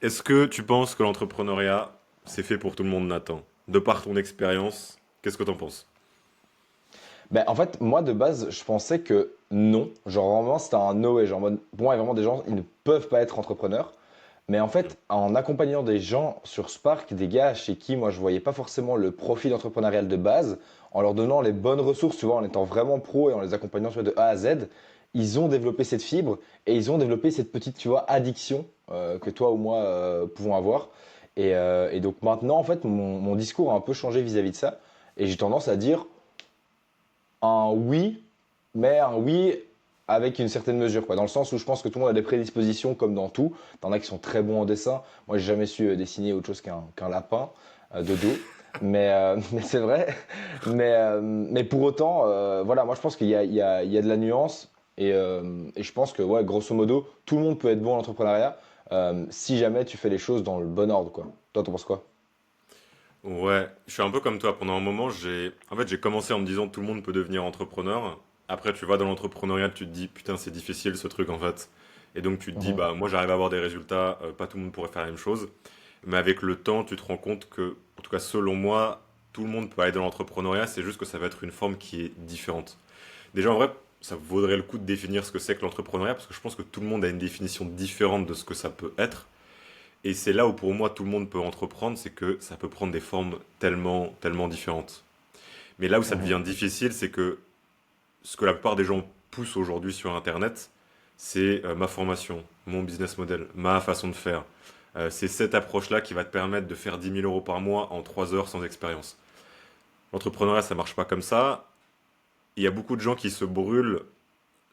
Est-ce que tu penses que l'entrepreneuriat, c'est fait pour tout le monde, Nathan? De par ton expérience, qu'est-ce que t'en penses? Ben, en fait, moi de base, je pensais que non. Genre vraiment, c'était un no way. Genre en mode, pour moi, il y a vraiment des gens, ils ne peuvent pas être entrepreneurs. Mais en Ok. fait, en accompagnant des gens sur Spark, des gars chez qui moi je voyais pas forcément le profil entrepreneurial de base, en leur donnant les bonnes ressources, tu vois, en étant vraiment pro et en les accompagnant tu vois, de A à Z, ils ont développé cette fibre et ils ont développé cette petite, tu vois, addiction que toi ou moi pouvons avoir. Et donc maintenant, en fait, mon discours a un peu changé vis-à-vis de ça. Et j'ai tendance à dire un oui, mais un oui avec une certaine mesure, quoi. Dans le sens où je pense que tout le monde a des prédispositions, comme dans tout. T'en as qui sont très bons en dessin. Moi, j'ai jamais su dessiner autre chose qu'un lapin de dos. Mais c'est vrai. Mais pour autant, voilà, moi je pense qu'il y a de la nuance. Et je pense que, ouais, grosso modo, tout le monde peut être bon en entrepreneuriat si jamais tu fais les choses dans le bon ordre, quoi. Toi, t'en penses quoi? Ouais, je suis un peu comme toi. Pendant un moment, j'ai commencé en me disant tout le monde peut devenir entrepreneur. Après, tu vas dans l'entrepreneuriat, tu te dis putain, c'est difficile ce truc en fait. Et donc tu te dis Mhm. bah moi j'arrive à avoir des résultats, pas tout le monde pourrait faire la même chose. Mais avec le temps, tu te rends compte que, en tout cas selon moi, tout le monde peut aller dans l'entrepreneuriat. C'est juste que ça va être une forme qui est différente. Déjà, en vrai, ça vaudrait le coup de définir ce que c'est que l'entrepreneuriat, parce que je pense que tout le monde a une définition différente de ce que ça peut être. Et c'est là où pour moi tout le monde peut entreprendre, c'est que ça peut prendre des formes tellement, tellement différentes. Mais là où ça Mhm. devient difficile, c'est que ce que la plupart des gens poussent aujourd'hui sur Internet, c'est ma formation, mon business model, ma façon de faire. C'est cette approche-là qui va te permettre de faire 10 000 € par mois en 3 heures sans expérience. L'entrepreneuriat, ça marche pas comme ça. Il y a beaucoup de gens qui se brûlent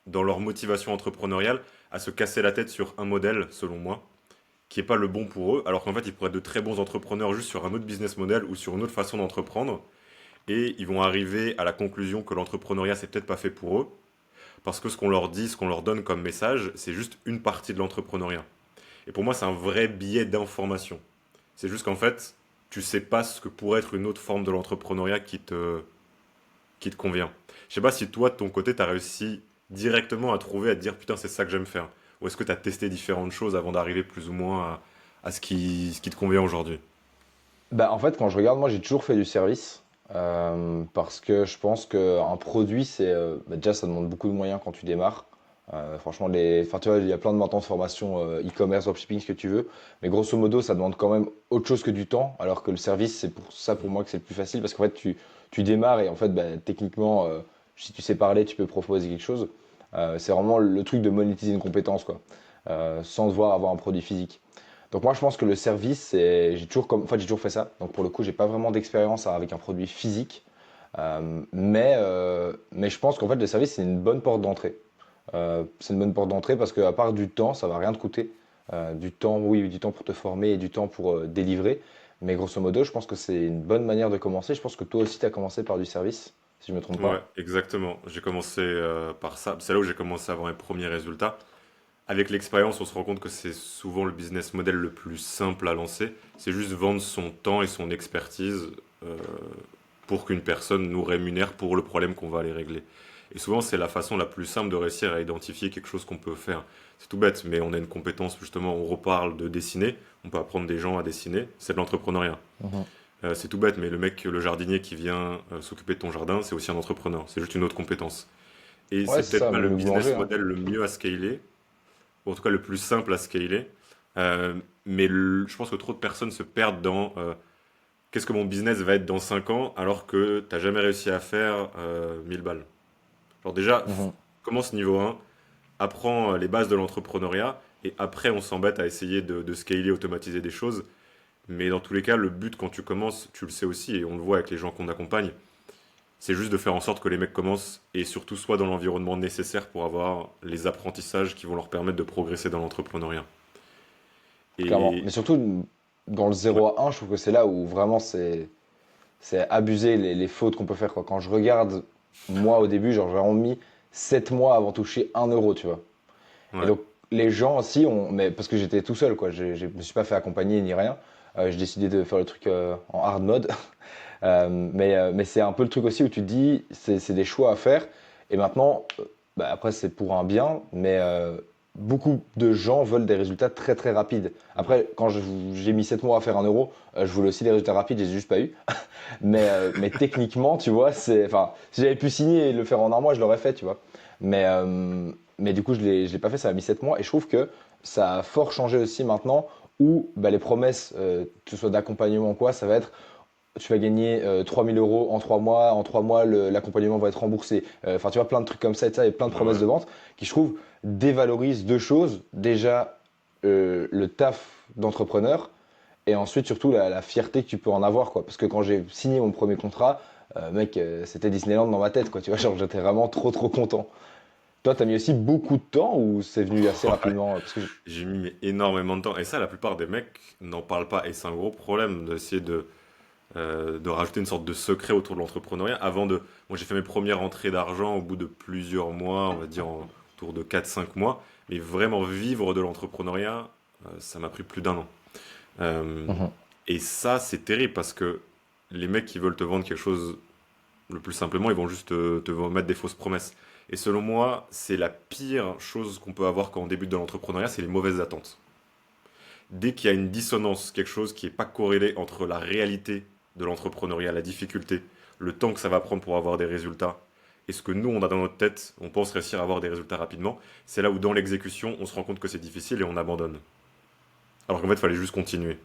dans leur motivation entrepreneuriale à se casser la tête sur un modèle, selon moi, qui est pas le bon pour eux, alors qu'en fait, ils pourraient être de très bons entrepreneurs juste sur un autre business model ou sur une autre façon d'entreprendre, et ils vont arriver à la conclusion que l'entrepreneuriat, c'est peut-être pas fait pour eux, parce que ce qu'on leur dit, ce qu'on leur donne comme message, c'est juste une partie de l'entrepreneuriat. Et pour moi, c'est un vrai biais d'information. C'est juste qu'en fait, tu sais pas ce que pourrait être une autre forme de l'entrepreneuriat qui te convient. Je sais pas si toi, de ton côté, tu as réussi directement à trouver, à te dire putain, c'est ça que j'aime faire. Ou est-ce que tu as testé différentes choses avant d'arriver plus ou moins à ce qui te convient aujourd'hui? Bah, en fait, quand je regarde, moi, j'ai toujours fait du service parce que je pense qu'un produit, bah, déjà, ça demande beaucoup de moyens quand tu démarres. Franchement, enfin, tu vois, il y a plein de maintenant de formations e-commerce, dropshipping, ce que tu veux. Mais grosso modo, ça demande quand même autre chose que du temps. Alors que le service, c'est pour ça, pour moi, que c'est le plus facile parce qu'en fait, tu démarres et en fait, bah, techniquement, si tu sais parler, tu peux proposer quelque chose. C'est vraiment le truc de monétiser une compétence, quoi, sans devoir avoir un produit physique. Donc moi je pense que le service, j'ai toujours fait ça. Donc pour le coup, j'ai pas vraiment d'expérience avec un produit physique. Mais je pense qu'en fait le service c'est une bonne porte d'entrée. C'est une bonne porte d'entrée parce qu'à part du temps, ça va rien te coûter. Du temps, oui, du temps pour te former et du temps pour délivrer. Mais grosso modo, je pense que c'est une bonne manière de commencer. Je pense que toi aussi tu as commencé par du service, si je me trompe Ouais, pas. exactement. J'ai commencé par ça. C'est là où j'ai commencé à avoir mes premiers résultats. Avec l'expérience, on se rend compte que c'est souvent le business model le plus simple à lancer. C'est juste vendre son temps et son expertise euh, pour qu'une personne nous rémunère pour le problème qu'on va aller régler. Et souvent, c'est la façon la plus simple de réussir à identifier quelque chose qu'on peut faire. C'est tout bête, mais on a une compétence, justement, on reparle de dessiner, on peut apprendre des gens à dessiner, c'est de l'entrepreneuriat. Mhm. C'est tout bête, mais le mec, le jardinier qui vient s'occuper de ton jardin, c'est aussi un entrepreneur, c'est juste une autre compétence. Et Ouais, c'est c'est peut-être ça, pas même le le boulanger, business hein. model le mieux à scaler, ou en tout cas le plus simple à scaler, mais je pense que trop de personnes se perdent dans qu'est-ce que mon business va être dans 5 ans alors que t'as jamais réussi à faire 1000 balles. Alors déjà, Mhm. commence niveau 1, apprends les bases de l'entrepreneuriat, et après on s'embête à essayer de scaler, automatiser des choses. Mais dans tous les cas, le but quand tu commences, tu le sais aussi, et on le voit avec les gens qu'on accompagne, c'est juste de faire en sorte que les mecs commencent, et surtout soient dans l'environnement nécessaire pour avoir les apprentissages qui vont leur permettre de progresser dans l'entrepreneuriat. Clairement. Mais Et surtout dans le ouais, 0 à 1, je trouve que c'est là où vraiment c'est abuser les fautes qu'on peut faire, quoi. Quand je regarde, moi, au début, genre, j'ai vraiment mis 7 mois avant de toucher 1 euro, tu vois. Et ouais, donc, les gens aussi, mais parce que j'étais tout seul, quoi. Je me suis pas fait accompagner ni rien. J'ai décidé de faire le truc en hard mode. Mais c'est un peu le truc aussi où tu te dis, c'est des choix à faire. Et maintenant, bah, après, c'est pour un bien, mais beaucoup de gens veulent des résultats très très rapides. Après, quand j'ai mis 7 mois à faire 1 euro, je voulais aussi des résultats rapides, je les ai juste pas eu. Mais techniquement, tu vois, enfin, si j'avais pu signer et le faire en 1 mois, je l'aurais fait, tu vois. Mais du coup, je l'ai pas fait, ça a mis 7 mois. Et je trouve que ça a fort changé aussi maintenant où bah, les promesses, que ce soit d'accompagnement ou quoi, ça va être tu vas gagner 3000 euros en 3 mois, en 3 mois l'accompagnement va être remboursé. Enfin, tu vois, plein de trucs comme ça et plein de promesses Ouais. de vente qui, je trouve, dévalorisent deux choses. Déjà, le taf d'entrepreneur et ensuite, surtout, la fierté que tu peux en avoir, quoi. Parce que quand j'ai signé mon premier contrat, mec, c'était Disneyland dans ma tête, quoi. Tu vois, genre, j'étais vraiment trop, trop content. Toi, t'as mis aussi beaucoup de temps ou c'est venu assez Ouais. rapidement? Parce que J'ai mis mais, énormément de temps. Et ça, la plupart des mecs n'en parlent pas. Et c'est un gros problème d'essayer de rajouter une sorte de secret autour de l'entrepreneuriat. Moi, j'ai fait mes premières rentrées d'argent au bout de plusieurs mois, on va dire autour de 4 5 mois. Mais vraiment vivre de l'entrepreneuriat, ça m'a pris plus d'1 an. Euh, Mhm. et ça, c'est terrible parce que les mecs qui veulent te vendre quelque chose le plus simplement, ils vont juste te mettre des fausses promesses. Et selon moi, c'est la pire chose qu'on peut avoir quand on débute dans l'entrepreneuriat, c'est les mauvaises attentes. Dès qu'il y a une dissonance, quelque chose qui n'est pas corrélé entre la réalité de l'entrepreneuriat, la difficulté, le temps que ça va prendre pour avoir des résultats, et ce que nous, on a dans notre tête, on pense réussir à avoir des résultats rapidement, c'est là où dans l'exécution, on se rend compte que c'est difficile et on abandonne. Alors qu'en fait, il fallait juste continuer.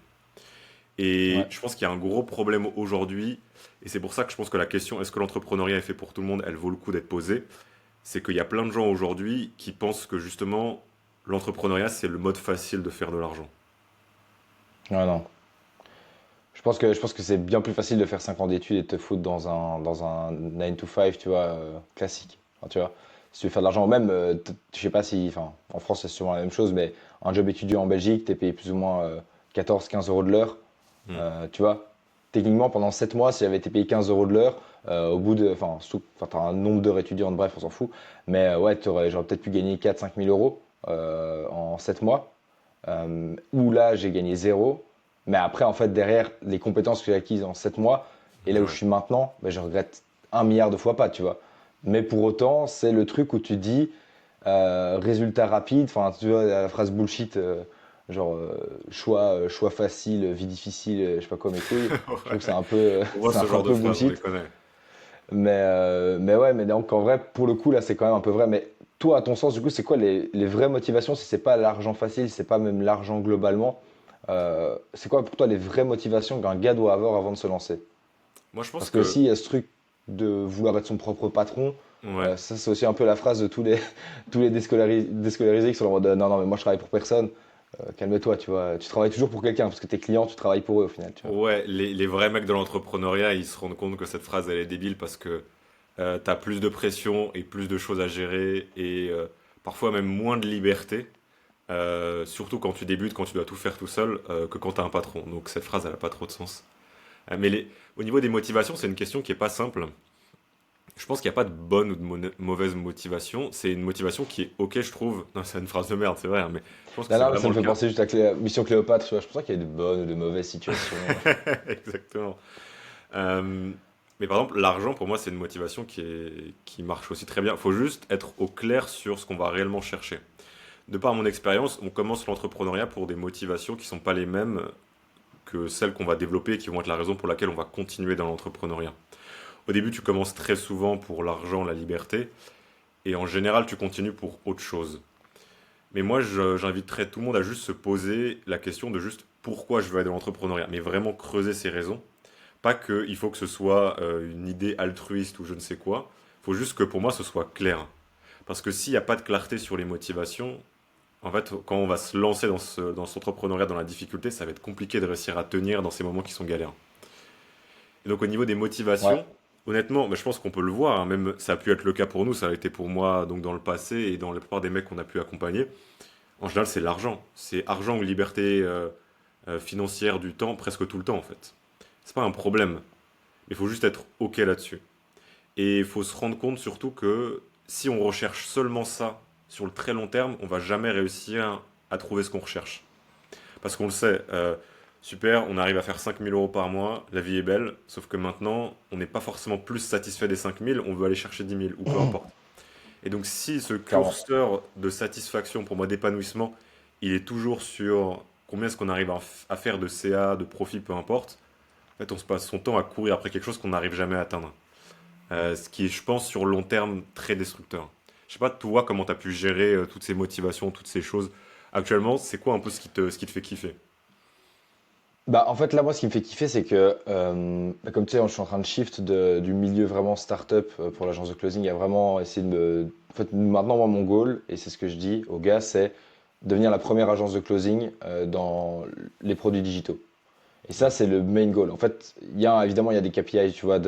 Et Ouais. je pense qu'il y a un gros problème aujourd'hui, et c'est pour ça que je pense que la question est-ce que l'entrepreneuriat est fait pour tout le monde, elle vaut le coup d'être posée. C'est qu'il y a plein de gens aujourd'hui qui pensent que justement l'entrepreneuriat c'est le mode facile de faire de l'argent. Ouais, non. Je pense que c'est bien plus facile de faire 5 ans d'études et de te foutre dans un 9 to 5, tu vois, classique. Enfin, tu vois, si tu veux faire de l'argent, même, je sais pas si, enfin, en France c'est sûrement la même chose, mais un job étudiant en Belgique, t'es payé plus ou moins 14-15 euros de l'heure. Hmm. Tu vois, techniquement, pendant 7 mois, si j'avais été payé 15 euros de l'heure, au bout de, enfin, t'as un nombre d'heures étudiantes, bref, on s'en fout, mais ouais, j'aurais peut-être pu gagner 4-5 000 euros en 7 mois, où là, j'ai gagné zéro. Mais après, en fait, derrière, les compétences que j'ai acquises en 7 mois, et là où je Ouais. suis maintenant, ben, je regrette 1 milliard de fois pas, tu vois. Mais pour autant, c'est le truc où tu dis, résultat rapide, enfin, tu vois, la phrase bullshit, genre choix facile, vie difficile, je sais pas quoi, mes couilles. Je trouve que c'est Ouais. un peu, On voit c'est ce un genre de peu phrase, on les bullshit. connaît. Mais ouais, mais donc en vrai, pour le coup, là, c'est quand même un peu vrai. Mais toi, à ton sens, du coup, c'est quoi les vraies motivations si c'est pas l'argent facile, si c'est pas même l'argent globalement? C'est quoi pour toi les vraies motivations qu'un gars doit avoir avant de se lancer? Moi je pense Parce que aussi, que il y a ce truc de vouloir être son propre patron. ouais. Ça, c'est aussi un peu la phrase de tous les, tous les déscolarisés qui sont en mode non, non, mais moi je travaille pour personne. Calme-toi, tu vois. Tu travailles toujours pour quelqu'un parce que tes clients, tu travailles pour eux au final, tu vois. Ouais, les vrais mecs de l'entrepreneuriat, ils se rendent compte que cette phrase elle est débile parce que t'as plus de pression et plus de choses à gérer et parfois même moins de liberté. Surtout quand tu débutes, quand tu dois tout faire tout seul, que quand tu as un patron. Donc cette phrase, elle n'a pas trop de sens. Au niveau des motivations, c'est une question qui est pas simple. Je pense qu'il n'y a pas de bonne ou de mauvaise motivation. C'est une motivation qui est ok, je trouve. Non, c'est une phrase de merde, c'est vrai, hein, mais je pense que Non, c'est non, mais ça vraiment me le fait cas. penser juste à Mission Cléopâtre, tu vois. Je pense pas qu'il y ait de bonnes ou de mauvaises situations. Exactement. Euh, mais par exemple, l'argent, pour moi, c'est une motivation qui marche aussi très bien. Il faut juste être au clair sur ce qu'on va réellement chercher. De par mon expérience, on commence l'entrepreneuriat pour des motivations qui sont pas les mêmes que celles qu'on va développer et qui vont être la raison pour laquelle on va continuer dans l'entrepreneuriat. Au début, tu commences très souvent pour l'argent, la liberté, et en général, tu continues pour autre chose. Mais moi, j'inviterais tout le monde à juste se poser la question de juste pourquoi je veux aller dans l'entrepreneuriat, mais vraiment creuser ses raisons. Pas qu'il faut que ce soit une idée altruiste ou je ne sais quoi, il faut juste que pour moi ce soit clair. Parce que s'il n'y a pas de clarté sur les motivations, en fait, quand on va se lancer dans cet entrepreneuriat dans la difficulté, ça va être compliqué de réussir à tenir dans ces moments qui sont galères. Et donc au niveau des Ouais. motivations, honnêtement, je pense qu'on peut le voir, hein, même ça a pu être le cas pour nous, ça a été pour moi donc dans le passé et dans la plupart des mecs qu'on a pu accompagner. En général, c'est l'argent. C'est argent ou liberté financière du temps, presque tout le temps en fait. C'est pas un problème. Il faut juste être OK là-dessus. Et il faut se rendre compte surtout que si on recherche seulement ça sur le très long terme, on va jamais réussir à trouver ce qu'on recherche. Parce qu'on le sait, super, on arrive à faire 5 000 euros par mois, la vie est belle, sauf que maintenant, on n'est pas forcément plus satisfait des 5 000, on veut aller chercher 10 000, ou peu importe. Et donc, si ce clairement. curseur de satisfaction, pour moi, d'épanouissement, il est toujours sur combien est-ce qu'on arrive à faire de CA, de profit, peu importe, en fait, on se passe son temps à courir après quelque chose qu'on n'arrive jamais à atteindre. Ce qui est, je pense, sur le long terme, très destructeur. Je sais pas, toi, comment tu as pu gérer toutes ces motivations, toutes ces choses. Actuellement, c'est quoi un peu ce qui te fait kiffer? Bah, en fait, là, moi, ce qui me fait kiffer, c'est que, bah, comme tu sais, je suis en train de shift du milieu vraiment start-up pour l'agence de closing à vraiment essayer de me. En fait, maintenant, moi, mon goal, et c'est ce que je dis aux gars, c'est devenir la première agence de closing dans les produits digitaux. Et ça, Ouais. c'est le main goal. En fait, évidemment, il y a des KPI, tu vois,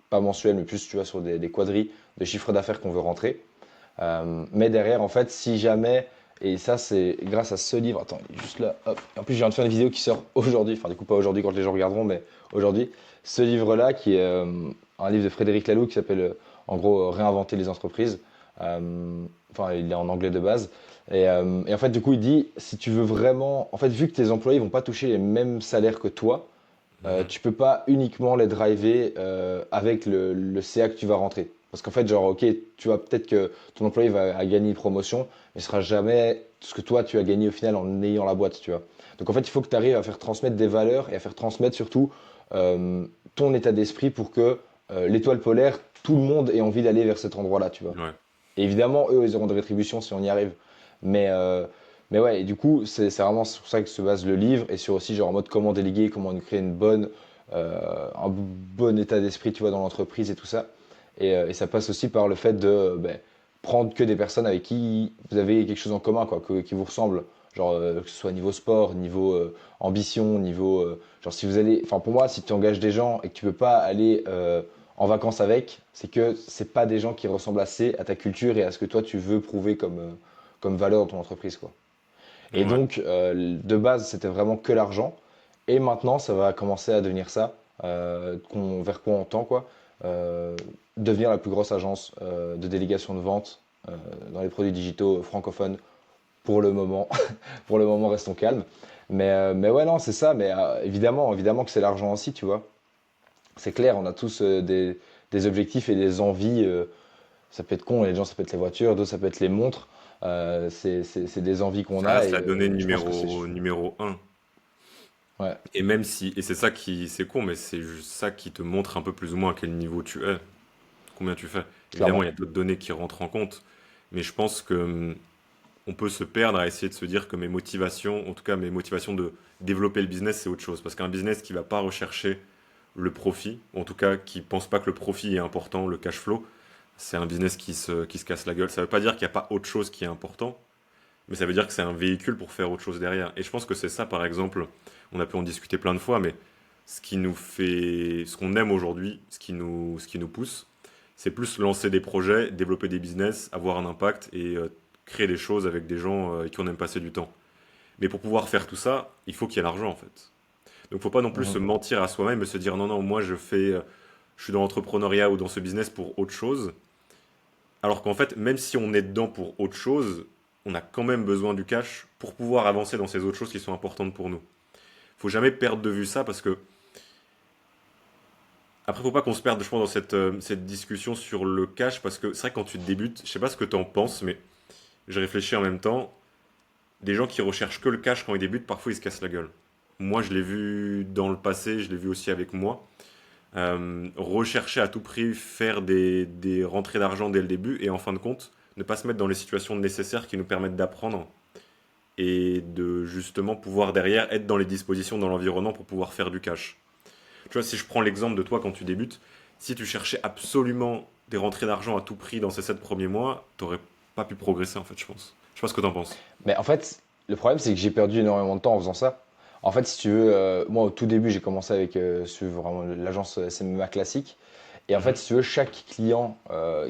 pas mensuels, mais plus, tu vois, sur des quadrilles de chiffre d'affaires qu'on veut rentrer. Mais derrière, en fait, si jamais, et ça c'est grâce à ce livre, attends, il est juste là, hop. En plus, je viens de faire une vidéo qui sort aujourd'hui, enfin du coup pas aujourd'hui quand les gens regarderont, mais aujourd'hui, ce livre-là, qui est un livre de Frédéric Laloux qui s'appelle en gros Réinventer les entreprises. Enfin, il est en anglais de base. Et en fait, du coup, il dit, si tu veux vraiment, en fait, vu que tes employés vont pas toucher les mêmes salaires que toi, Mhm. tu peux pas uniquement les driver avec le CA que tu vas rentrer. Parce qu'en fait, genre, ok, tu vas peut-être que ton employé va à gagner une promotion, mais ce sera jamais ce que toi tu as gagné au final en ayant la boîte, tu vois. Donc en fait, il faut que tu arrives à faire transmettre des valeurs et à faire transmettre surtout euh, ton état d'esprit pour que l'étoile polaire, tout le monde ait envie d'aller vers cet endroit-là, tu vois. Ouais. Et évidemment, eux, ils auront des rétributions si on y arrive. Mais, euh, mais ouais, et du coup, c'est vraiment sur ça que se base le livre et sur aussi, genre, en mode comment déléguer, comment créer un bon état d'esprit, tu vois, dans l'entreprise et tout ça. Et ça passe aussi par le fait de ben, prendre que des personnes avec qui vous avez quelque chose en commun, quoi, qui vous ressemblent. Genre, que ce soit niveau sport, niveau ambition, niveau. Genre, si vous allez. Enfin, pour moi, si tu engages des gens et que tu peux pas aller en vacances avec, c'est que c'est pas des gens qui ressemblent assez à ta culture et à ce que toi tu veux prouver comme valeur dans ton entreprise, quoi. Et Ouais. donc, de base, c'était vraiment que l'argent. Et maintenant, ça va commencer à devenir ça, vers quoi on tend, quoi. Euh, Devenir la plus grosse agence de délégation de vente dans les produits digitaux francophones pour le moment. Pour le moment, restons calmes. Mais ouais, non, c'est ça. Mais évidemment que c'est l'argent aussi, tu vois. C'est clair, on a tous des objectifs et des envies. Ça peut être con, il y a des gens, ça peut être les voitures, d'autres, ça peut être les montres. C'est des envies qu'on Ça a reste et la donnée je pense que c'est. numéro un. Ouais, Et même si, et c'est ça qui, c'est con, mais c'est juste ça qui te montre un peu plus ou moins à quel niveau tu es, combien tu fais. Évidemment, il y a clairement. d'autres données qui rentrent en compte, mais je pense que on peut se perdre à essayer de se dire que mes motivations, en tout cas mes motivations de développer le business, c'est autre chose. Parce qu'un business qui va pas rechercher le profit, ou en tout cas qui pense pas que le profit est important, le cash flow, c'est un business qui se casse la gueule. Ça veut pas dire qu'il n'y a pas autre chose qui est important, mais ça veut dire que c'est un véhicule pour faire autre chose derrière. Et je pense que c'est ça, par exemple, on a pu en discuter plein de fois, mais ce qui nous fait, ce qu'on aime aujourd'hui, ce qui nous pousse, c'est plus lancer des projets, développer des business, avoir un impact et créer des choses avec des gens avec qui on aime passer du temps. Mais pour pouvoir faire tout ça, il faut qu'il y ait l'argent en fait. Donc faut pas non plus se Mhm. mentir à soi-même et se dire non, non, moi je suis dans l'entrepreneuriat ou dans ce business pour autre chose. Alors qu'en fait, même si on est dedans pour autre chose, on a quand même besoin du cash pour pouvoir avancer dans ces autres choses qui sont importantes pour nous. Faut jamais perdre de vue ça parce que après, faut pas qu'on se perde, je pense, dans cette discussion sur le cash parce que c'est vrai que quand tu débutes, je sais pas ce que tu en penses, mais je réfléchis en même temps. Des gens qui recherchent que le cash quand ils débutent, parfois ils se cassent la gueule. Moi, je l'ai vu dans le passé, je l'ai vu aussi avec moi. Rechercher à tout prix, faire des rentrées d'argent dès le début et en fin de compte, ne pas se mettre dans les situations nécessaires qui nous permettent d'apprendre et de justement pouvoir derrière être dans les dispositions, dans l'environnement pour pouvoir faire du cash. Tu vois, si je prends l'exemple de toi quand tu débutes, si tu cherchais absolument des rentrées d'argent à tout prix dans ces 7 premiers mois, t'aurais pas pu progresser en fait, je pense. Je sais pas ce que t'en penses. Mais en fait, le problème, c'est que j'ai perdu énormément de temps en faisant ça. En fait, si tu veux, moi, au tout début, j'ai commencé avec vraiment l'agence SMA classique. Et en fait, Mhm. si tu veux, chaque client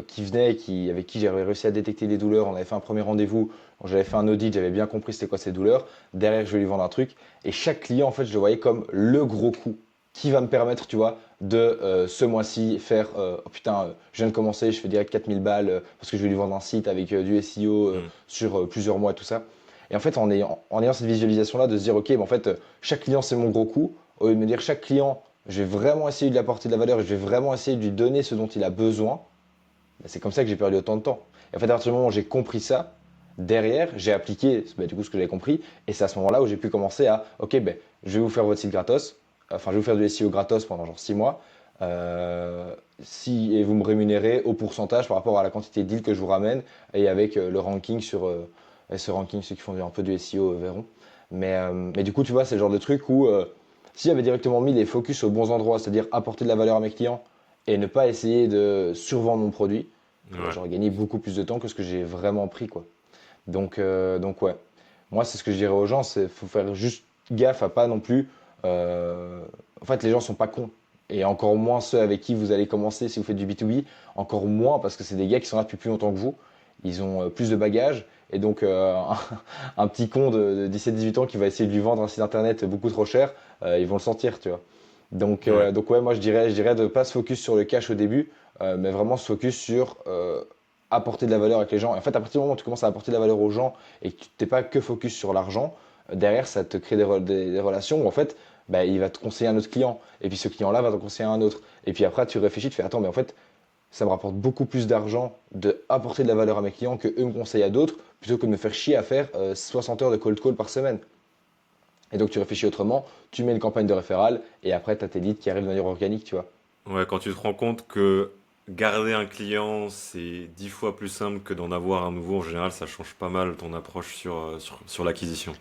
qui venait, avec qui j'avais réussi à détecter les douleurs, on avait fait un premier rendez-vous, j'avais fait un audit, j'avais bien compris c'était quoi ces douleurs. Derrière, je vais lui vendre un truc. Et chaque client, en fait, je le voyais comme le gros coup qui va me permettre, tu vois, de ce mois-ci faire oh putain, je viens de commencer, je fais direct 4000 balles parce que je vais lui vendre un site avec du SEO Mhm. sur plusieurs mois, tout ça. Et en fait, en ayant cette visualisation-là, de se dire, ok, mais en fait, chaque client, c'est mon gros coup, au lieu de me dire, chaque client, je vais vraiment essayer de lui apporter de la valeur et je vais vraiment essayer de lui donner ce dont il a besoin, bah, c'est comme ça que j'ai perdu autant de temps. Et en fait, à partir du moment où j'ai compris ça, derrière, j'ai appliqué du coup ce que j'avais compris. Et c'est à ce moment-là où j'ai pu commencer à, ok, je vais vous faire votre site gratos. Enfin, je vais vous faire du SEO gratos pendant genre 6 mois. Si, et vous me rémunérez au pourcentage par rapport à la quantité de deals que je vous ramène et avec le ranking et ce ranking, ceux qui font un peu du SEO verront. Mais du coup, tu vois, c'est le genre de truc où si j'avais directement mis les focus aux bons endroits, c'est-à-dire apporter de la valeur à mes clients et ne pas essayer de survendre mon produit, Ouais. j'aurais gagné beaucoup plus de temps que ce que j'ai vraiment pris, quoi. Donc ouais, moi c'est ce que je dirais aux gens, c'est faut faire juste gaffe à pas non plus. euh, En fait, les gens sont pas cons. Et encore moins ceux avec qui vous allez commencer si vous faites du B2B, encore moins parce que c'est des gars qui sont là depuis plus longtemps que vous. Ils ont plus de bagages. Et donc, un petit con de 17-18 ans qui va essayer de lui vendre un site internet beaucoup trop cher, ils vont le sentir, tu vois. Ouais. Donc ouais, moi je dirais de ne pas se focus sur le cash au début, mais vraiment se focus sur apporter de la valeur avec les gens. Et en fait, à partir du moment où tu commences à apporter de la valeur aux gens et que tu n'es pas que focus sur l'argent, derrière, ça te crée des relations où en fait, il va te conseiller un autre client. Et puis ce client-là va te conseiller un autre. Et puis après, tu réfléchis, tu fais attends, mais en fait, ça me rapporte beaucoup plus d'argent de apporter de la valeur à mes clients que eux me conseillent à d'autres plutôt que de me faire chier à faire 60 heures de cold call par semaine. Et donc tu réfléchis autrement, tu mets une campagne de référal et après tu as tes leads qui arrivent de manière organique, tu vois. Ouais, quand tu te rends compte que garder un client, c'est 10 fois plus simple que d'en avoir un nouveau, en général, ça change pas mal ton approche sur l'acquisition.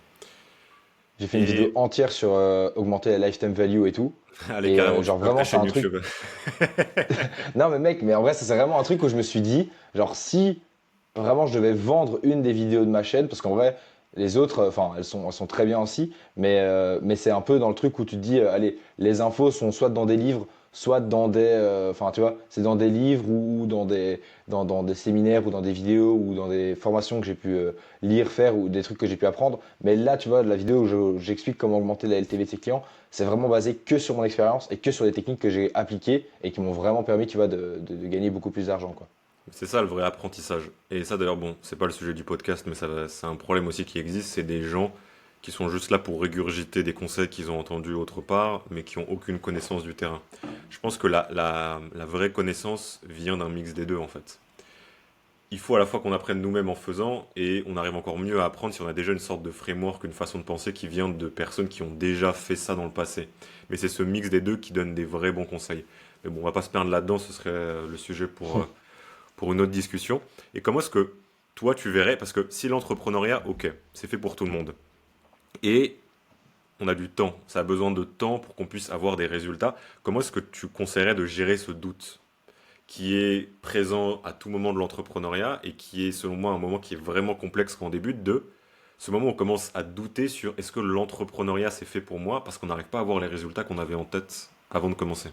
J'ai fait une vidéo Et entière sur augmenter la lifetime value et tout. allez, Et carrément, tu genre peux ta vraiment, c'est chaîne un truc. YouTube. Non, mais mec, mais en vrai, ça, c'est vraiment un truc où je me suis dit, genre, si vraiment je devais vendre une des vidéos de ma chaîne, parce qu'en vrai, les autres, enfin, elles sont très bien aussi, mais c'est un peu dans le truc où tu te dis, allez, les infos sont soit dans des livres, soit dans des. Enfin, tu vois, c'est dans des livres ou dans des séminaires ou dans des vidéos ou dans des formations que j'ai pu lire, faire ou des trucs que j'ai pu apprendre. Mais là, tu vois, la vidéo où j'explique comment augmenter la LTV de ses clients, c'est vraiment basé que sur mon expérience et que sur les techniques que j'ai appliquées et qui m'ont vraiment permis, tu vois, de gagner beaucoup plus d'argent, quoi. C'est ça le vrai apprentissage. Et ça d'ailleurs, bon, c'est pas le sujet du podcast, mais c'est un problème aussi qui existe, c'est des gens qui sont juste là pour régurgiter des conseils qu'ils ont entendus autre part, mais qui ont aucune connaissance du terrain. Je pense que la vraie connaissance vient d'un mix des deux en fait. Il faut à la fois qu'on apprenne nous-mêmes en faisant, et on arrive encore mieux à apprendre si on a déjà une sorte de framework, une façon de penser qui vient de personnes qui ont déjà fait ça dans le passé. Mais c'est ce mix des deux qui donne des vrais bons conseils. Mais bon, on va pas se perdre là-dedans, ce serait le sujet pour une autre discussion. Et comment est-ce que toi tu verrais, parce que si l'entrepreneuriat, ok, c'est fait pour tout le monde, et on a du temps, ça a besoin de temps pour qu'on puisse avoir des résultats, comment est-ce que tu conseillerais de gérer ce doute qui est présent à tout moment de l'entrepreneuriat et qui est selon moi un moment qui est vraiment complexe quand on débute, de ce moment où on commence à douter sur est-ce que l'entrepreneuriat c'est fait pour moi parce qu'on n'arrive pas à avoir les résultats qu'on avait en tête avant de commencer.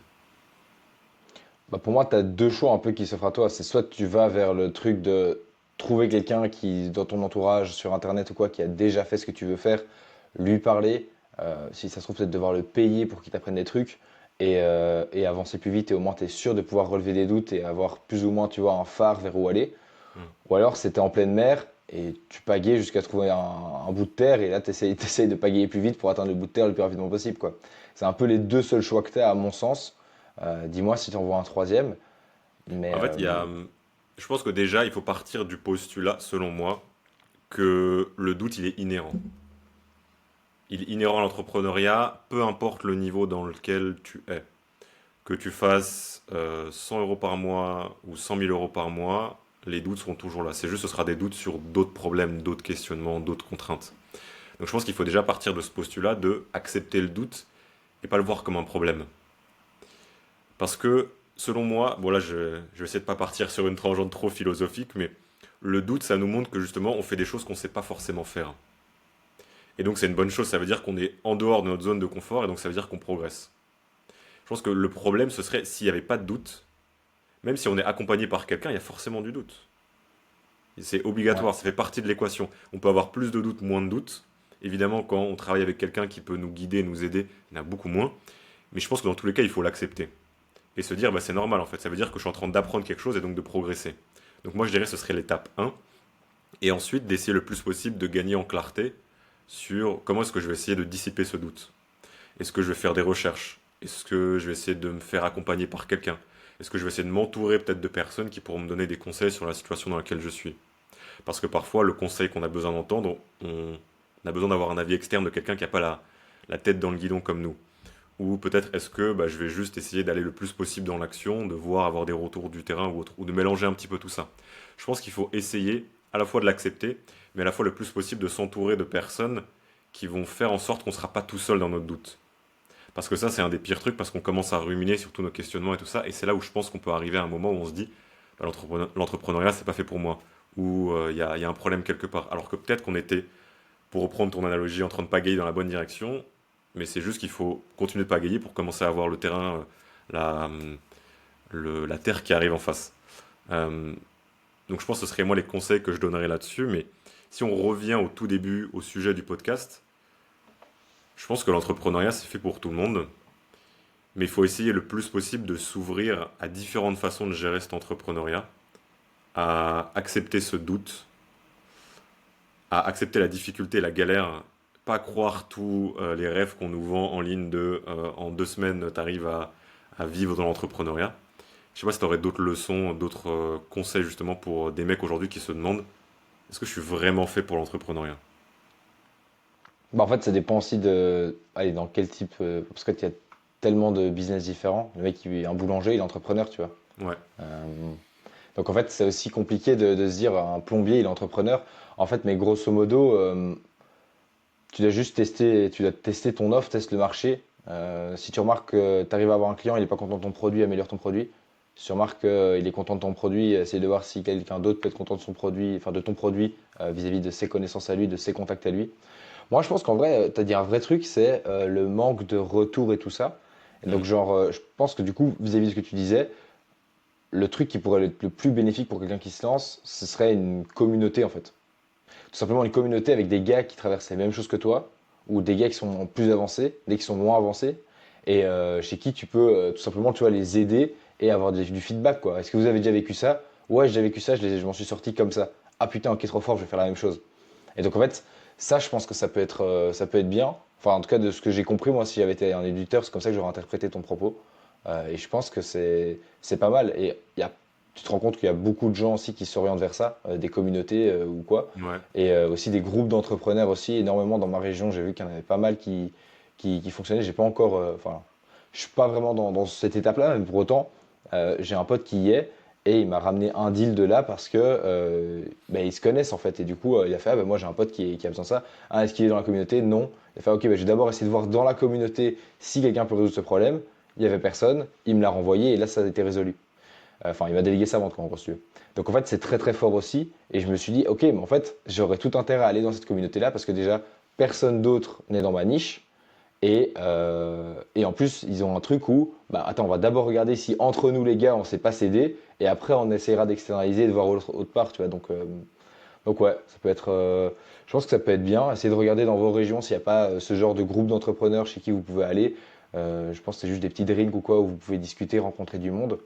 Pour moi, tu as deux choix un peu qui s'offrent à toi. C'est soit tu vas vers le truc de trouver quelqu'un qui, dans ton entourage, sur Internet ou quoi, qui a déjà fait ce que tu veux faire, lui parler. Si ça se trouve, peut-être devoir le payer pour qu'il t'apprenne des trucs et avancer plus vite. Et au moins, tu es sûr de pouvoir relever des doutes et avoir plus ou moins, tu vois, un phare vers où aller. Hmm. Ou alors, c'était en pleine mer et tu pagayes jusqu'à trouver un bout de terre. Et là, tu essayes, de pagayer plus vite pour atteindre le bout de terre le plus rapidement possible, quoi. C'est un peu les deux seuls choix que tu as, à mon sens. Dis-moi si tu en vois un troisième. Mais En fait, je pense que déjà il faut partir du postulat, selon moi, que le doute il est inhérent. Il est inhérent à l'entrepreneuriat, peu importe le niveau dans lequel tu es. Que tu fasses 100 euros par mois ou 100 000 euros par mois, les doutes seront toujours là. C'est juste, ce sera des doutes sur d'autres problèmes, d'autres questionnements, d'autres contraintes. Donc je pense qu'il faut déjà partir de ce postulat de accepter le doute et pas le voir comme un problème. Parce que, selon moi, bon là je vais essayer de pas partir sur une tangente trop philosophique, mais le doute, ça nous montre que justement on fait des choses qu'on ne sait pas forcément faire. Et donc c'est une bonne chose, ça veut dire qu'on est en dehors de notre zone de confort et donc ça veut dire qu'on progresse. Je pense que le problème, ce serait s'il n'y avait pas de doute, même si on est accompagné par quelqu'un, il y a forcément du doute. C'est ouais, obligatoire, ça fait partie de l'équation. On peut avoir plus de doutes, moins de doutes. Évidemment, quand on travaille avec quelqu'un qui peut nous guider, nous aider, il y en a beaucoup moins. Mais je pense que dans tous les cas, il faut l'accepter. Et se dire, bah, c'est normal en fait. Ça veut dire que je suis en train d'apprendre quelque chose et donc de progresser. Donc moi, je dirais que ce serait l'étape 1. Et ensuite, d'essayer le plus possible de gagner en clarté sur comment est-ce que je vais essayer de dissiper ce doute. Est-ce que je vais faire des recherches? Est-ce que je vais essayer de me faire accompagner par quelqu'un? Est-ce que je vais essayer de m'entourer peut-être de personnes qui pourront me donner des conseils sur la situation dans laquelle je suis? Parce que parfois, le conseil qu'on a besoin d'entendre, on a besoin d'avoir un avis externe de quelqu'un qui n'a pas la tête dans le guidon comme nous. Ou peut-être est-ce que je vais juste essayer d'aller le plus possible dans l'action, de voir avoir des retours du terrain ou autre, ou de mélanger un petit peu tout ça. Je pense qu'il faut essayer à la fois de l'accepter, mais à la fois le plus possible de s'entourer de personnes qui vont faire en sorte qu'on ne sera pas tout seul dans notre doute. Parce que ça, c'est un des pires trucs, parce qu'on commence à ruminer sur tous nos questionnements et tout ça, et c'est là où je pense qu'on peut arriver à un moment où on se dit, l'entrepreneuriat, c'est pas fait pour moi, ou il y a un problème quelque part. Alors que peut-être qu'on était, pour reprendre ton analogie, en train de pagayer dans la bonne direction, mais c'est juste qu'il faut continuer de pagayer pour commencer à voir le terrain, la, la terre qui arrive en face. Euh, donc je pense que ce serait moi les conseils que je donnerais là-dessus, mais si on revient au tout début, au sujet du podcast, je pense que l'entrepreneuriat, c'est fait pour tout le monde, mais il faut essayer le plus possible de s'ouvrir à différentes façons de gérer cet entrepreneuriat, à accepter ce doute, à accepter la difficulté, la galère, pas croire tous les rêves qu'on nous vend en ligne de en 2 semaines, tu arrives à vivre dans l'entrepreneuriat. Je sais pas si tu aurais d'autres leçons, d'autres conseils justement pour des mecs aujourd'hui qui se demandent est-ce que je suis vraiment fait pour l'entrepreneuriat? Bah, en fait, ça dépend aussi de, allez, dans quel type, parce qu'il y a tellement de business différents. Le mec, il est un boulanger, il est entrepreneur, tu vois. Ouais. Euh, donc en fait, c'est aussi compliqué de se dire un plombier, il est entrepreneur. En fait, mais grosso modo, tu dois tester ton offre, teste le marché. Si tu remarques que tu arrives à avoir un client, il n'est pas content de ton produit, améliore ton produit. Si tu remarques qu'il est content de ton produit, essaye de voir si quelqu'un d'autre peut être content de son produit, enfin de ton produit, vis-à-vis de ses connaissances à lui, de ses contacts à lui. Moi, je pense qu'en vrai, tu as dit un vrai truc, c'est le manque de retour et tout ça. Et donc, Mm. genre, je pense que du coup, vis-à-vis de ce que tu disais, le truc qui pourrait être le plus bénéfique pour quelqu'un qui se lance, ce serait une communauté en fait. Tout simplement une communauté avec des gars qui traversent les mêmes choses que toi, ou des gars qui sont plus avancés, des qui sont moins avancés, et chez qui tu peux tout simplement tu vois, les aider et avoir du feedback quoi. Est-ce que vous avez déjà vécu ça? Ouais, j'ai déjà vécu ça, je m'en suis sorti comme ça. Ah putain, ok, trop fort, je vais faire la même chose. Et donc en fait, ça, je pense que ça peut être bien. Enfin, en tout cas, de ce que j'ai compris, moi, si j'avais été un éditeur, c'est comme ça que j'aurais interprété ton propos. Et je pense que c'est pas mal. Et tu te rends compte qu'il y a beaucoup de gens aussi qui s'orientent vers ça, des communautés ou quoi. Ouais. Et aussi des groupes d'entrepreneurs aussi, énormément dans ma région. J'ai vu qu'il y en avait pas mal qui fonctionnaient. J'ai pas encore, enfin, je suis pas vraiment dans cette étape-là, mais pour autant, j'ai un pote qui y est. Et il m'a ramené un deal de là parce que ils se connaissent en fait. Et du coup, il a fait ah, moi j'ai un pote qui a besoin de ça. Ah, est-ce qu'il est dans la communauté? Non. Il a fait ok, je vais d'abord essayer de voir dans la communauté si quelqu'un peut résoudre ce problème. Il n'y avait personne. Il me l'a renvoyé et là ça a été résolu. Enfin, il m'a délégué ça avant, en gros, si tu veux. Donc en fait, c'est très très fort aussi. Et je me suis dit ok, mais en fait, j'aurais tout intérêt à aller dans cette communauté là parce que déjà, personne d'autre n'est dans ma niche. Et en plus, ils ont un truc où, bah, attends, on va d'abord regarder si entre nous les gars, on ne sait pas s'aider, et après on essaiera d'externaliser et de voir autre part, tu vois. Donc ouais, ça peut être, je pense que ça peut être bien. Essayez de regarder dans vos régions s'il n'y a pas ce genre de groupe d'entrepreneurs chez qui vous pouvez aller. Je pense que c'est juste des petits drinks ou quoi où vous pouvez discuter, rencontrer du monde.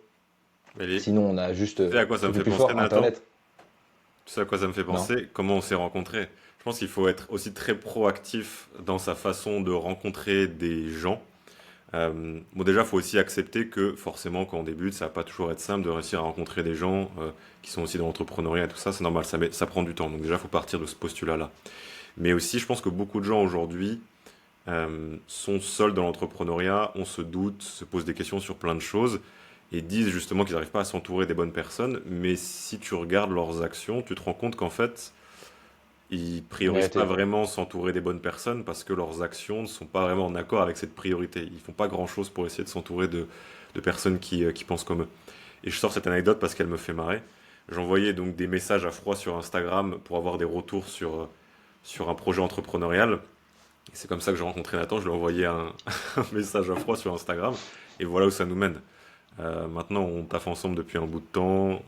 Mais Sinon, on a juste tu sais à quoi ça me truc le fait plus penser, fort, Nathan? Internet. Tu sais à quoi ça me fait Non? penser? Comment on s'est rencontrés? Je pense qu'il faut être aussi très proactif dans sa façon de rencontrer des gens. Bon, déjà, il faut aussi accepter que forcément, quand on débute, ça va pas toujours être simple de réussir à rencontrer des gens qui sont aussi dans l'entrepreneuriat et tout ça. C'est normal, ça prend du temps. Donc déjà, il faut partir de ce postulat-là. Mais aussi, je pense que beaucoup de gens aujourd'hui sont seuls dans l'entrepreneuriat, on se doute, se posent des questions sur plein de choses et disent justement qu'ils n'arrivent pas à s'entourer des bonnes personnes. Mais si tu regardes leurs actions, tu te rends compte qu'en fait, ils priorisent pas Vérité. vraiment s'entourer des bonnes personnes parce que leurs actions ne sont pas vraiment en accord avec cette priorité. Ils font pas grand-chose pour essayer de s'entourer de personnes qui pensent comme eux. Et je sors cette anecdote parce qu'elle me fait marrer. J'envoyais donc des messages à froid sur Instagram pour avoir des retours sur un projet entrepreneurial. Et c'est comme ça que j'ai rencontré Nathan. Je lui ai envoyé un message à froid sur Instagram. Et voilà où ça nous mène. Maintenant, on taffe ensemble depuis un bout de temps.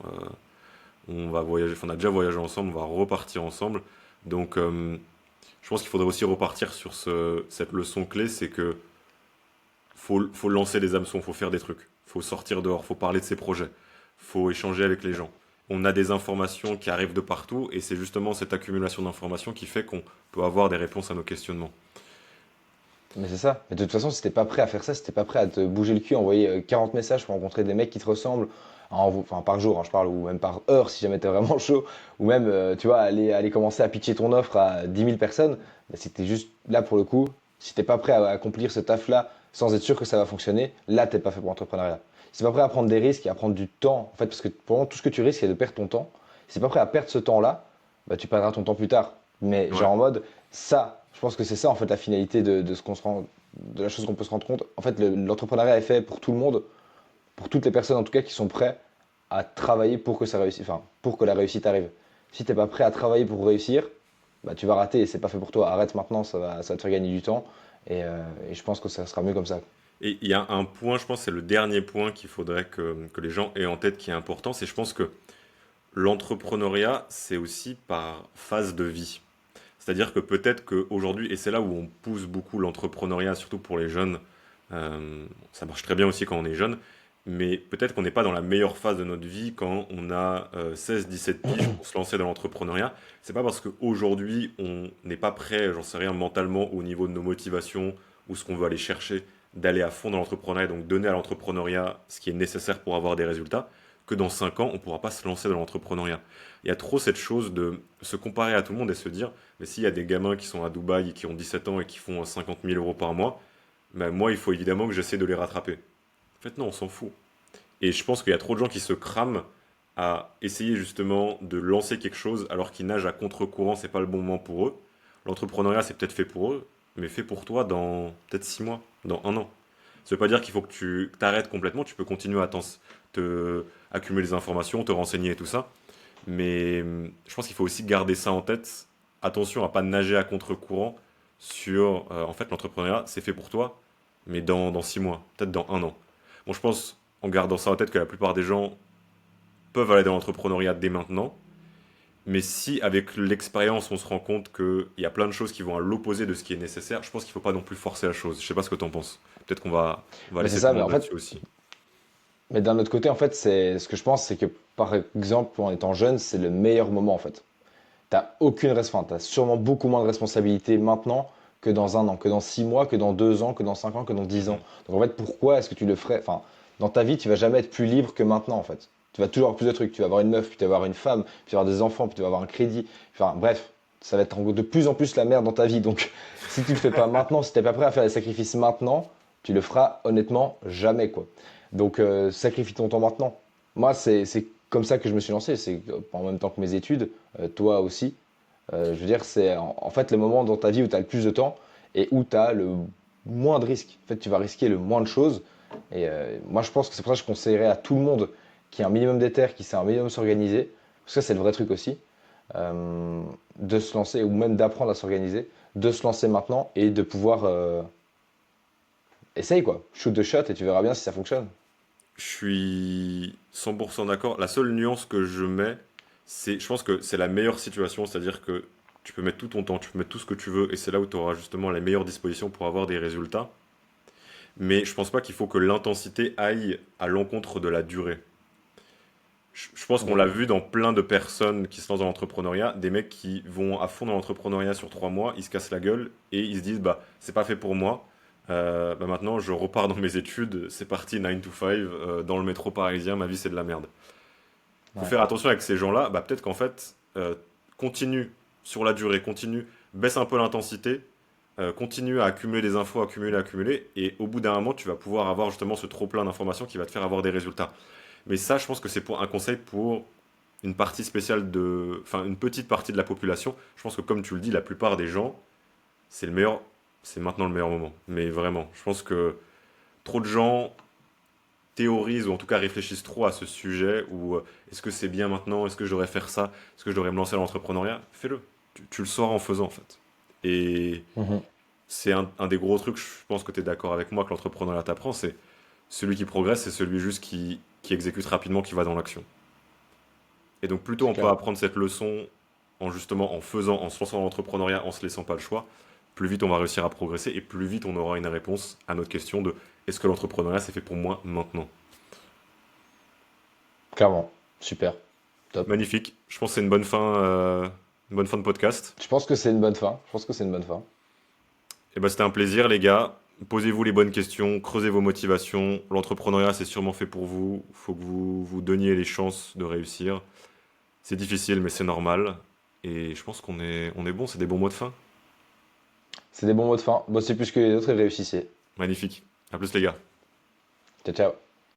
On va voyager, enfin, on a déjà voyagé ensemble, on va repartir ensemble. Donc, je pense qu'il faudrait aussi repartir sur cette leçon clé, c'est que faut lancer les hameçons, faut faire des trucs, faut sortir dehors, faut parler de ses projets, faut échanger avec les gens. On a des informations qui arrivent de partout et c'est justement cette accumulation d'informations qui fait qu'on peut avoir des réponses à nos questionnements. Mais c'est ça. Mais de toute façon, si t'es pas prêt à faire ça, si t'es pas prêt à te bouger le cul, envoyer 40 messages pour rencontrer des mecs qui te ressemblent, enfin par jour, hein, je parle, ou même par heure si jamais t'es vraiment chaud, ou même, tu vois, aller commencer à pitcher ton offre à 10 000 personnes, bah, si t'es juste là pour le coup, si t'es pas prêt à accomplir ce taf-là sans être sûr que ça va fonctionner, là t'es pas fait pour l'entrepreneuriat. Si t'es pas prêt à prendre des risques et à prendre du temps, en fait, parce que pour moi, tout ce que tu risques, c'est de perdre ton temps. Si t'es pas prêt à perdre ce temps-là, bah, tu perdras ton temps plus tard. Mais Ouais. genre en mode, ça, je pense que c'est ça en fait la finalité de ce qu'on se rend, de la chose qu'on peut se rendre compte. En fait, l'entrepreneuriat est fait pour tout le monde, pour toutes les personnes en tout cas qui sont prêts à travailler pour que ça réussisse, enfin, pour que la réussite arrive. Si t'es pas prêt à travailler pour réussir, bah tu vas rater et c'est pas fait pour toi. Arrête maintenant, ça va te faire gagner du temps et je pense que ça sera mieux comme ça. Et il y a un point, je pense, c'est le dernier point qu'il faudrait que les gens aient en tête qui est important, c'est je pense que l'entrepreneuriat, c'est aussi par phase de vie. C'est-à-dire que peut-être qu'aujourd'hui, et c'est là où on pousse beaucoup l'entrepreneuriat, surtout pour les jeunes, ça marche très bien aussi quand on est jeune, mais peut-être qu'on n'est pas dans la meilleure phase de notre vie quand on a 16-17 piges pour se lancer dans l'entrepreneuriat. C'est pas parce qu'aujourd'hui on n'est pas prêt, j'en sais rien, mentalement au niveau de nos motivations ou ce qu'on veut aller chercher, d'aller à fond dans l'entrepreneuriat, donc donner à l'entrepreneuriat ce qui est nécessaire pour avoir des résultats, que dans 5 ans on ne pourra pas se lancer dans l'entrepreneuriat. Il y a trop cette chose de se comparer à tout le monde et se dire, mais s'il y a des gamins qui sont à Dubaï et qui ont 17 ans et qui font 50 000 euros par mois, ben moi, il faut évidemment que j'essaie de les rattraper. En fait, non, on s'en fout. Et je pense qu'il y a trop de gens qui se crament à essayer justement de lancer quelque chose alors qu'ils nagent à contre-courant, c'est pas le bon moment pour eux. L'entrepreneuriat, c'est peut-être fait pour eux, mais fait pour toi dans peut-être 6 mois, dans 1 an. Ça veut pas dire qu'il faut que tu t'arrêtes complètement, tu peux continuer à te accumuler des informations, te renseigner et tout ça. Mais je pense qu'il faut aussi garder ça en tête. Attention à pas nager à contre-courant sur en fait l'entrepreneuriat, c'est fait pour toi, mais dans 6 mois, peut-être dans 1 an. Bon, je pense en gardant ça en tête que la plupart des gens peuvent aller dans l'entrepreneuriat dès maintenant. Mais si avec l'expérience on se rend compte qu'il y a plein de choses qui vont à l'opposé de ce qui est nécessaire, je pense qu'il ne faut pas non plus forcer la chose. Je sais pas ce que tu en penses. Peut-être qu'on va Mais c'est laisser tout ça, le mais monde en fait, là-dessus aussi. mais d'un autre côté, en fait, c'est ce que je pense, c'est que par exemple, en étant jeune, c'est le meilleur moment en fait. T'as aucune t'as sûrement beaucoup moins de responsabilités maintenant que dans 1 an, que dans 6 mois, que dans 2 ans, que dans 5 ans, que dans 10 ans. Mhm. Donc en fait, pourquoi est-ce que tu le ferais? Enfin, dans ta vie, tu vas jamais être plus libre que maintenant en fait. Tu vas toujours avoir plus de trucs. Tu vas avoir une meuf, puis tu vas avoir une femme, puis tu vas avoir des enfants, puis tu vas avoir un crédit. Enfin bref, ça va être de plus en plus la merde dans ta vie. Donc si tu le fais pas maintenant, si t'es pas prêt à faire les sacrifices maintenant, tu le feras honnêtement jamais quoi. Donc sacrifie ton temps maintenant. Moi, c'est comme ça que je me suis lancé. C'est en même temps que mes études, toi aussi. Je veux dire, c'est en fait le moment dans ta vie où tu as le plus de temps et où tu as le moins de risques. En fait, tu vas risquer le moins de choses. Et moi, je pense que c'est pour ça que je conseillerais à tout le monde qui a un minimum d'éther, qui sait un minimum s'organiser, parce que ça, c'est le vrai truc aussi, euh, de se lancer ou même d'apprendre à s'organiser, de se lancer maintenant et de pouvoir essayer quoi. Shoot the shot et tu verras bien si ça fonctionne. Je suis 100% d'accord. La seule nuance que je mets, je pense que c'est la meilleure situation, c'est-à-dire que tu peux mettre tout ton temps, tu peux mettre tout ce que tu veux, et c'est là où tu auras justement les meilleures dispositions pour avoir des résultats. Mais je pense pas qu'il faut que l'intensité aille à l'encontre de la durée. Je pense qu'on Mhm. l'a vu dans plein de personnes qui se lancent dans l'entrepreneuriat, des mecs qui vont à fond dans l'entrepreneuriat sur 3 mois, ils se cassent la gueule et ils se disent bah c'est pas fait pour moi. Bah maintenant je repars dans mes études, c'est parti 9 to 5 dans le métro parisien, ma vie c'est de la merde. Faut Ouais. faire attention avec ces gens-là, bah peut-être qu'en fait continue sur la durée, continue, baisse un peu l'intensité, continue à accumuler des infos, accumuler, et au bout d'un moment tu vas pouvoir avoir justement ce trop plein d'informations qui va te faire avoir des résultats. Mais ça, je pense que c'est pour un conseil pour une partie spéciale enfin une petite partie de la population. Je pense que comme tu le dis, la plupart des gens, c'est le meilleur, c'est maintenant le meilleur moment. Mais vraiment, je pense que trop de gens théorisent ou en tout cas réfléchissent trop à ce sujet ou est-ce que c'est bien maintenant, est-ce que je devrais faire ça, est-ce que je devrais me lancer dans l'entrepreneuriat. Fais-le. Tu le sauras en faisant en fait. Et Mhm. c'est un des gros trucs, je pense que tu es d'accord avec moi, que l'entrepreneuriat t'apprend, c'est celui qui progresse, c'est celui juste qui exécute rapidement, qui va dans l'action. Et donc, plutôt C'est on peut clair. apprendre cette leçon en justement en faisant, en se lançant dans l'entrepreneuriat, en se laissant pas le choix, plus vite on va réussir à progresser et plus vite on aura une réponse à notre question de est-ce que l'entrepreneuriat c'est fait pour moi maintenant. Clairement. Super. Top. Magnifique. Je pense que c'est une bonne fin de podcast. Je pense que c'est une bonne fin. Je pense que c'est une bonne fin. Et ben, c'était un plaisir, les gars. Posez-vous les bonnes questions, creusez vos motivations. L'entrepreneuriat, c'est sûrement fait pour vous. Il faut que vous vous donniez les chances de réussir. C'est difficile, mais c'est normal. Et je pense qu'on est bon, c'est des bons mots de fin. C'est des bons mots de fin. Bossez plus que les autres et réussissez. Magnifique. À plus, les gars. Ciao, ciao.